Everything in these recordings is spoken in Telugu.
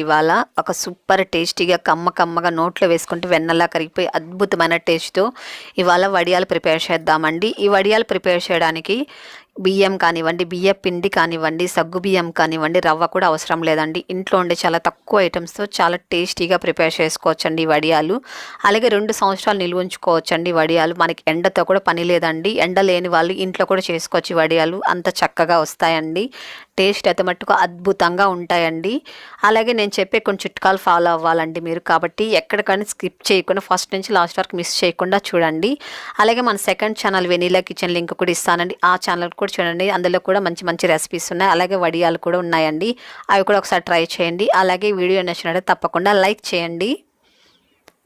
ఇవాళ ఒక సూపర్ టేస్టీగా కమ్మగా నోట్లో వేసుకుంటే వెన్నలా కరిగిపోయి అద్భుతమైన టేస్ట్తో ఇవాళ వడియాలు ప్రిపేర్ చేద్దామండి. ఈ వడియాలు ప్రిపేర్ చేయడానికి బియ్యం కానివ్వండి, బియ్య పిండి కానివ్వండి, సగ్గు బియ్యం కానివ్వండి, రవ్వ కూడా అవసరం లేదండి. ఇంట్లో ఉండే చాలా తక్కువ ఐటమ్స్తో చాలా టేస్టీగా ప్రిపేర్ చేసుకోవచ్చండి వడియాలు. అలాగే 2 సంవత్సరాలు నిల్వ ఉంచుకోవచ్చండి వడియాలు. మనకి ఎండతో కూడా పని లేదండి. ఎండ లేని వాళ్ళు ఇంట్లో కూడా చేసుకోవచ్చు వడియాలు, అంత చక్కగా వస్తాయండి. టేస్ట్ అయితే మట్టుకు అద్భుతంగా ఉంటాయండి. అలాగే నేను చెప్పే కొన్ని చిట్కాలు ఫాలో అవ్వాలండి మీరు. కాబట్టి ఎక్కడికైనా స్కిప్ చేయకుండా ఫస్ట్ నుంచి లాస్ట్ వరకు మిస్ చేయకుండా చూడండి. అలాగే మన second channel vanilla kitchen link కూడా ఇస్తానండి. ఆ ఛానల్ కూడా చూడండి, అందులో కూడా మంచి రెసిపీస్ ఉన్నాయి. అలాగే వడియాలు కూడా ఉన్నాయండి, అవి కూడా ఒకసారి ట్రై చేయండి. అలాగే వీడియో నచ్చినట్లయితే తప్పకుండా లైక్ చేయండి.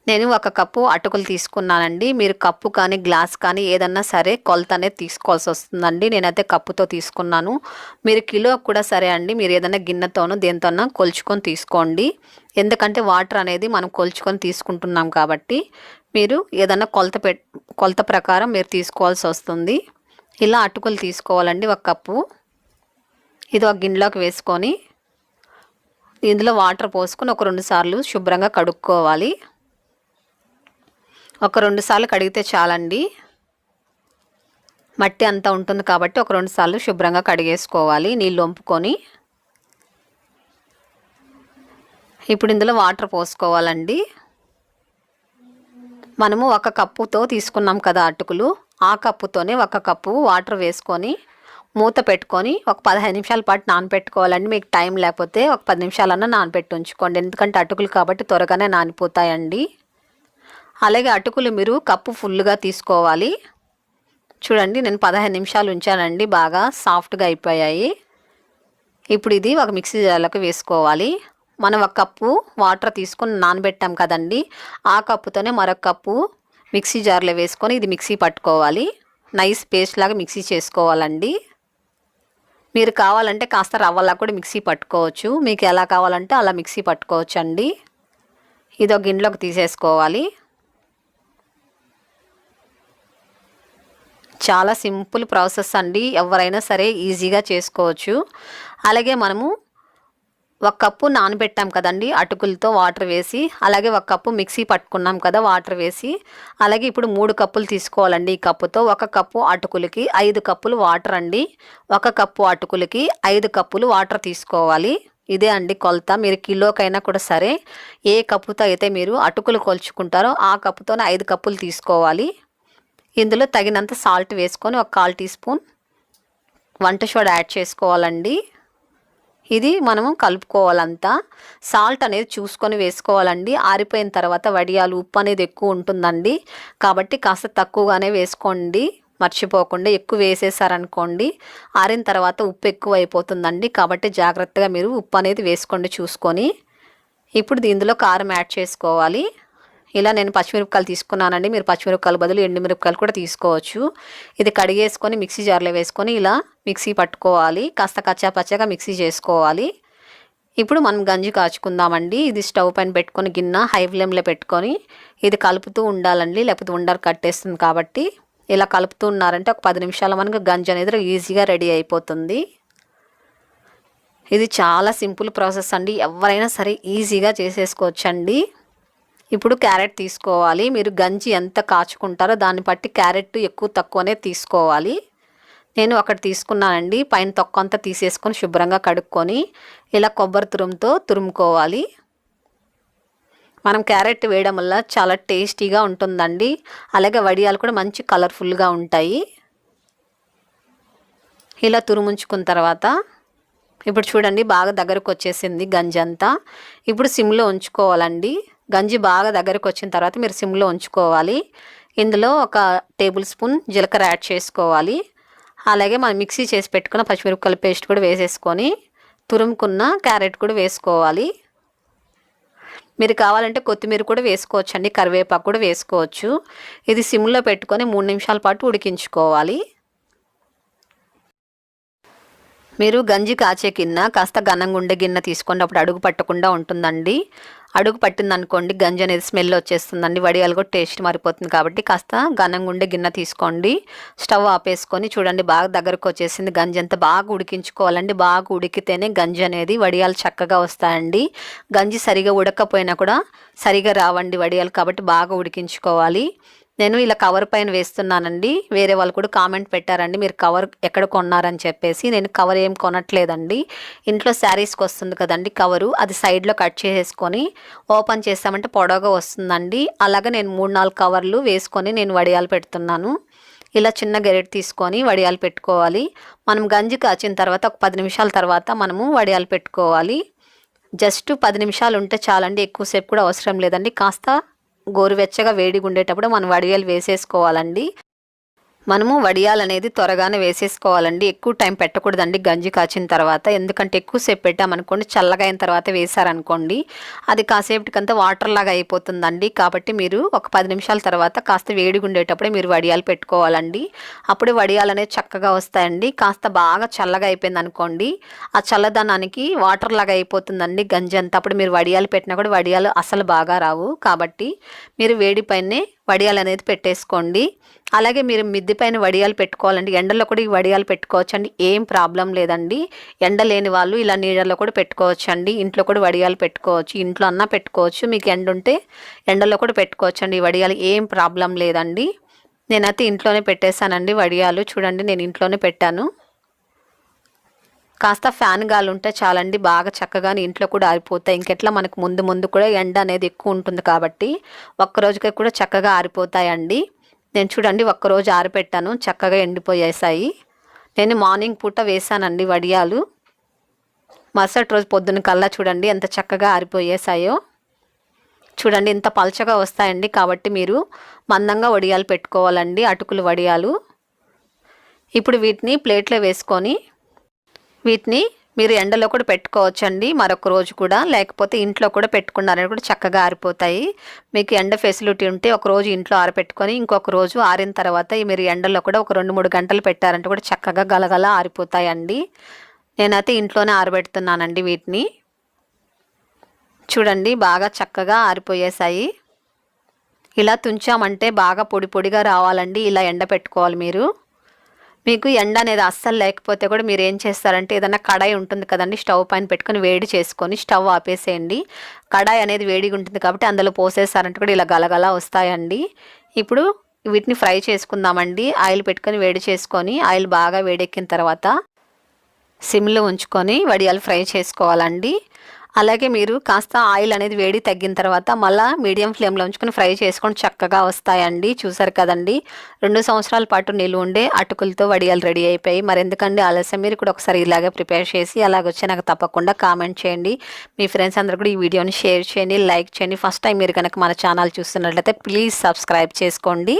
నేను 1 కప్పు అటుకులు తీసుకున్నానండి. మీరు కప్పు కానీ గ్లాస్ కానీ ఏదన్నా సరే కొలత అనేది తీసుకోవాల్సి వస్తుందండి. నేనైతే కప్పుతో తీసుకున్నాను. మీరు కిలో కూడా సరే అండి, మీరు ఏదైనా గిన్నెతోనో దేనితోనో కొలుచుకొని తీసుకోండి. ఎందుకంటే వాటర్ అనేది మనం కొలుచుకొని తీసుకుంటున్నాం కాబట్టి మీరు ఏదైనా కొలత ప్రకారం మీరు తీసుకోవాల్సి వస్తుంది. ఇలా అటుకులు తీసుకోవాలండి 1 కప్పు. ఇది ఒక గిన్నెలోకి వేసుకొని ఇందులో వాటర్ పోసుకొని ఒక 2 సార్లు శుభ్రంగా కడుక్కోవాలి. ఒక 2 సార్లు కడిగితే చాలండి. మట్టి అంతా ఉంటుంది కాబట్టి ఒక 2 సార్లు శుభ్రంగా కడిగేసుకోవాలి నీళ్ళు వంపుకొని. ఇప్పుడు ఇందులో వాటర్ పోసుకోవాలండి. మనము 1 కప్పుతో తీసుకున్నాం కదా అటుకులు, ఆ కప్పుతోనే 1 కప్పు వాటర్ వేసుకొని మూత పెట్టుకొని ఒక 15 నిమిషాల పాటు నానబెట్టుకోవాలండి. మీకు టైం లేకపోతే ఒక 10 నిమిషాలన్నా నానబెట్టి ఉంచుకోండి, ఎందుకంటే అటుకులు కాబట్టి త్వరగానే నానిపోతాయండి. అలాగే అటుకులు మీరు కప్పు ఫుల్గా తీసుకోవాలి. చూడండి, నేను 15 నిమిషాలు ఉంచానండి, బాగా సాఫ్ట్గా అయిపోయాయి. ఇప్పుడు ఇది ఒక మిక్సీ జార్లోకి వేసుకోవాలి. మనం 1 కప్పు వాటర్ తీసుకొని నానబెట్టాం కదండి, ఆ కప్పుతోనే మరొక కప్పు మిక్సీ జార్లో వేసుకొని ఇది మిక్సీ పట్టుకోవాలి. నైస్ పేస్ట్ లాగా మిక్సీ చేసుకోవాలండి. మీరు కావాలంటే కాస్త రవ్వలా కూడా మిక్సీ పట్టుకోవచ్చు, మీకు ఎలా కావాలంటే అలా మిక్సీ పట్టుకోవచ్చు అండి. ఇది ఒక గిన్నెలోకి తీసేసుకోవాలి. చాలా సింపుల్ ప్రాసెస్ అండి, ఎవరైనా సరే ఈజీగా చేసుకోవచ్చు. అలాగే మనము 1 కప్పు నానబెట్టాం కదండి అటుకులతో వాటర్ వేసి, అలాగే 1 కప్పు మిక్సీ పట్టుకున్నాం కదా వాటర్ వేసి, అలాగే ఇప్పుడు 3 కప్పులు తీసుకోవాలండి. ఈ కప్పుతో 1 కప్పు అటుకులకి 5 కప్పులు వాటర్ అండి. 1 కప్పు అటుకులకి 5 కప్పులు వాటర్ తీసుకోవాలి. ఇదే అండి కొలత. మీరు కిలోకైనా కూడా సరే ఏ కప్పుతో అయితే మీరు అటుకులు కొలుచుకుంటారో ఆ కప్పుతోనే 5 కప్పులు తీసుకోవాలి. ఇందులో తగినంత సాల్ట్ వేసుకొని ఒక 1/4 టీ స్పూన్ వంట సోడా యాడ్ చేసుకోవాలండి. ఇది మనము కలుపుకోవాలంతా. సాల్ట్ అనేది చూసుకొని వేసుకోవాలండి. ఆరిపోయిన తర్వాత వడియాలు ఉప్పు అనేది ఎక్కువ ఉంటుందండి, కాబట్టి కాస్త తక్కువగానే వేసుకోండి. మర్చిపోకుండా ఎక్కువ వేసేసారనుకోండి ఆరిన తర్వాత ఉప్పు ఎక్కువ అయిపోతుందండి, కాబట్టి జాగ్రత్తగా మీరు ఉప్పు అనేది వేసుకోండి చూసుకొని. ఇప్పుడు ఇందులో కారం యాడ్ చేసుకోవాలి. ఇలా నేను పచ్చిమిరపకాయలు తీసుకున్నానండి, మీరు పచ్చిమిరపకాయల బదులు ఎండుమిరపకాయలు కూడా తీసుకోవచ్చు. ఇది కడిగేసుకొని మిక్సీ జార్లో వేసుకొని ఇలా మిక్సీ పట్టుకోవాలి. కాస్త కచ్చాపచ్చగా మిక్సీ చేసుకోవాలి. ఇప్పుడు మనం గంజి కాచుకుందామండి. ఇది స్టవ్ పైన పెట్టుకొని గిన్నె హై ఫ్లేమ్లో పెట్టుకొని ఇది కలుపుతూ ఉండాలండి, లేకపోతే ఉండలు కట్టేస్తుంది. కాబట్టి ఇలా కలుపుతూ ఉన్నారంటే ఒక 10 నిమిషాల మనకు గంజి అనేది ఈజీగా రెడీ అయిపోతుంది. ఇది చాలా సింపుల్ ప్రాసెస్ అండి, ఎవరైనా సరే ఈజీగా చేసేసుకోవచ్చండి. ఇప్పుడు క్యారెట్ తీసుకోవాలి. మీరు గంజి ఎంత కాచుకుంటారో దాన్ని బట్టి క్యారెట్ ఎక్కువ తక్కువనే తీసుకోవాలి. నేను 1 తీసుకున్నానండి. పైన తొక్క అంతా తీసేసుకొని శుభ్రంగా కడుక్కొని ఇలా కొబ్బరి తురుముతో తురుముకోవాలి. మనం క్యారెట్ వేయడం వల్ల చాలా టేస్టీగా ఉంటుందండి. అలాగే వడియాలు కూడా మంచి కలర్ఫుల్గా ఉంటాయి. ఇలా తురుముంచుకున్న తర్వాత ఇప్పుడు చూడండి బాగా దగ్గరకు వచ్చేసింది గంజి అంతా. ఇప్పుడు సిమ్లో ఉంచుకోవాలండి. గంజి బాగా దగ్గరకు వచ్చిన తర్వాత మీరు సిమ్లో ఉంచుకోవాలి. ఇందులో 1 టేబుల్ స్పూన్ జీలకర్ర యాడ్ చేసుకోవాలి. అలాగే మనం మిక్సీ చేసి పెట్టుకున్న పచ్చిమిరపకాయల పేస్ట్ కూడా వేసేసుకొని తురుముకున్న క్యారెట్ కూడా వేసుకోవాలి. మీరు కావాలంటే కొత్తిమీర కూడా వేసుకోవచ్చండి, కరివేపాకు కూడా వేసుకోవచ్చు. ఇది సిమ్లో పెట్టుకొని 3 నిమిషాల పాటు ఉడికించుకోవాలి. మీరు గంజి కాచే గిన్నె కాస్త ఘనంగా ఉండే గిన్నె తీసుకోండి, అప్పుడు అడుగు పట్టకుండా ఉంటుందండి. అడుగు పట్టిందనుకోండి గంజి అనేది స్మెల్ వచ్చేస్తుందండి, వడియాలు కూడా టేస్ట్ మారిపోతుంది. కాబట్టి కాస్త ఘనంగా ఉండే గిన్నె తీసుకోండి. స్టవ్ ఆపేసుకొని చూడండి బాగా దగ్గరకు వచ్చేసింది. గంజి అంతా బాగా ఉడికించుకోవాలండి. బాగా ఉడికితేనే గంజి అనేది వడియాలు చక్కగా వస్తాయండి. గంజి సరిగా ఉడకపోయినా కూడా సరిగా రావండి వడియాలు, కాబట్టి బాగా ఉడికించుకోవాలి. నేను ఇలా కవర్ పైన వేస్తున్నానండి. వేరే వాళ్ళు కూడా కామెంట్ పెట్టారండి మీరు కవర్ ఎక్కడ కొన్నారని చెప్పేసి. నేను కవర్ ఏం కొనట్లేదండి. ఇంట్లో శారీస్కి వస్తుంది కదండి కవరు, అది సైడ్లో కట్ చేసేసుకొని ఓపెన్ చేస్తామంటే పొడవుగా వస్తుందండి. అలాగే నేను 3-4 కవర్లు వేసుకొని నేను వడియాలు పెడుతున్నాను. ఇలా చిన్న గెరెట్ తీసుకొని వడియాలు పెట్టుకోవాలి. మనం గంజి కాచిన తర్వాత ఒక 10 నిమిషాల తర్వాత మనము వడియాలు పెట్టుకోవాలి. జస్ట్ 10 నిమిషాలు ఉంటే చాలండి, ఎక్కువసేపు కూడా అవసరం లేదండి. కాస్త గోరువెచ్చగా వేడిగా ఉండేటప్పుడు మనం వడియాలు వేసేసుకోవాలండి. మనము వడియాలనేది త్వరగానే వేసేసుకోవాలండి. ఎక్కువ టైం పెట్టకూడదండి గంజి కాచిన తర్వాత. ఎందుకంటే ఎక్కువసేపు పెట్టామనుకోండి చల్లగా అయిన తర్వాత వేసారనుకోండి అది కాసేపటికంతా వాటర్ లాగా అయిపోతుందండి. కాబట్టి మీరు ఒక 10 నిమిషాల తర్వాత కాస్త వేడిగా ఉండేటప్పుడే మీరు వడియాలు పెట్టుకోవాలండి. అప్పుడు వడియాలు అనేది చక్కగా వస్తాయండి. కాస్త బాగా చల్లగా అయిపోయింది అనుకోండి ఆ చల్లదనానికి వాటర్ లాగా అయిపోతుందండి గంజి అంతా. అప్పుడు మీరు వడియాలు పెట్టినా కూడా వడియాలు అసలు బాగా రావు. కాబట్టి మీరు వేడి పైనే వడియాలు అనేది పెట్టేసుకోండి. అలాగే మీరు మిద్దె పైన వడియాలు పెట్టుకోవాలండి. ఎండలో కూడా ఈ వడియాలు పెట్టుకోవచ్చండి, ఏం ప్రాబ్లం లేదండి. ఎండ లేని వాళ్ళు ఇలా నీడలో కూడా పెట్టుకోవచ్చండి. ఇంట్లో కూడా వడియాలు పెట్టుకోవచ్చు, ఇంట్లో అన్నా పెట్టుకోవచ్చు. మీకు ఎండ ఉంటే ఎండలో కూడా పెట్టుకోవచ్చండి. ఈ వడియాలు ఏం ప్రాబ్లం లేదండి. నేనైతే ఇంట్లోనే పెట్టేశానండి వడియాలు. చూడండి నేను ఇంట్లోనే పెట్టాను. కాస్త ఫ్యాన్ గాలి ఉంటే చాలండి, బాగా చక్కగా ఇంట్లో కూడా ఆరిపోతాయి. ఇంకెట్లా మనకు ముందు కూడా ఎండ అనేది ఎక్కువ ఉంటుంది కాబట్టి ఒక్కరోజుకి కూడా చక్కగా ఆరిపోతాయండి. నేను చూడండి ఒక్కరోజు ఆరిపెట్టాను, చక్కగా ఎండిపోయేసాయి. నేను మార్నింగ్ పూట వేసానండి వడియాలు. మరుసటి రోజు పొద్దున్న కల్లా చూడండి ఎంత చక్కగా ఆరిపోయేసాయో. చూడండి ఇంత పల్చగా వస్తాయండి. కాబట్టి మీరు మందంగా వడియాలు పెట్టుకోవాలండి, అటుకులు వడియాలు. ఇప్పుడు వీటిని ప్లేట్లో వేసుకొని వీటిని మీరు ఎండలో కూడా పెట్టుకోవచ్చండి మరొక రోజు కూడా, లేకపోతే ఇంట్లో కూడా పెట్టుకున్నారని కూడా చక్కగా ఆరిపోతాయి. మీకు ఎండ ఫెసిలిటీ ఉంటే ఒక రోజు ఇంట్లో ఆరబెట్టుకొని ఇంకొక రోజు ఆరిన తర్వాత మీరు ఎండలో కూడా ఒక 2-3 గంటలు పెట్టారంటే కూడా చక్కగా గలగల ఆరిపోతాయండి. నేనైతే ఇంట్లోనే ఆరబెడుతున్నానండి వీటిని. చూడండి బాగా చక్కగా ఆరిపోయేసాయి. ఇలా తుంచామంటే బాగా పొడి పొడిగా రావాలండి. ఇలా ఎండ పెట్టుకోవాలి మీరు. మీకు ఎండ అనేది అస్సలు లేకపోతే కూడా మీరు ఏం చేస్తారంటే ఏదైనా కడాయి ఉంటుంది కదండి, స్టవ్ పైన పెట్టుకొని వేడి చేసుకొని స్టవ్ ఆపేసేయండి. కడాయి అనేది వేడిగా ఉంటుంది కాబట్టి అందులో పోసేసారంటే కూడా ఇలా గలగలా వస్తాయండి. ఇప్పుడు వీటిని ఫ్రై చేసుకుందామండి. ఆయిల్ పెట్టుకొని వేడి చేసుకొని ఆయిల్ బాగా వేడెక్కిన తర్వాత సిమ్లో ఉంచుకొని వడియాలు ఫ్రై చేసుకోవాలండి. అలాగే మీరు కాస్త ఆయిల్ అనేది వేడి తగ్గిన తర్వాత మళ్ళీ మీడియం ఫ్లేమ్లో ఉంచుకొని ఫ్రై చేసుకొని చక్కగా వస్తాయండి. చూసారు కదండి 2 సంవత్సరాల పాటు నిలువ ఉండే అటుకులతో వడియాలు రెడీ అయిపోయి. మరి ఎందుకండి ఆలస్యం, మీరు కూడా ఒకసారి ఇలాగే ప్రిపేర్ చేసి అలాగొచ్చి నాకు తప్పకుండా కామెంట్ చేయండి. మీ ఫ్రెండ్స్ అందరూ కూడా ఈ వీడియోని షేర్ చేయండి, లైక్ చేయండి. ఫస్ట్ టైం మీరు కనుక మన ఛానల్ చూస్తున్నట్లయితే ప్లీజ్ సబ్స్క్రైబ్ చేసుకోండి.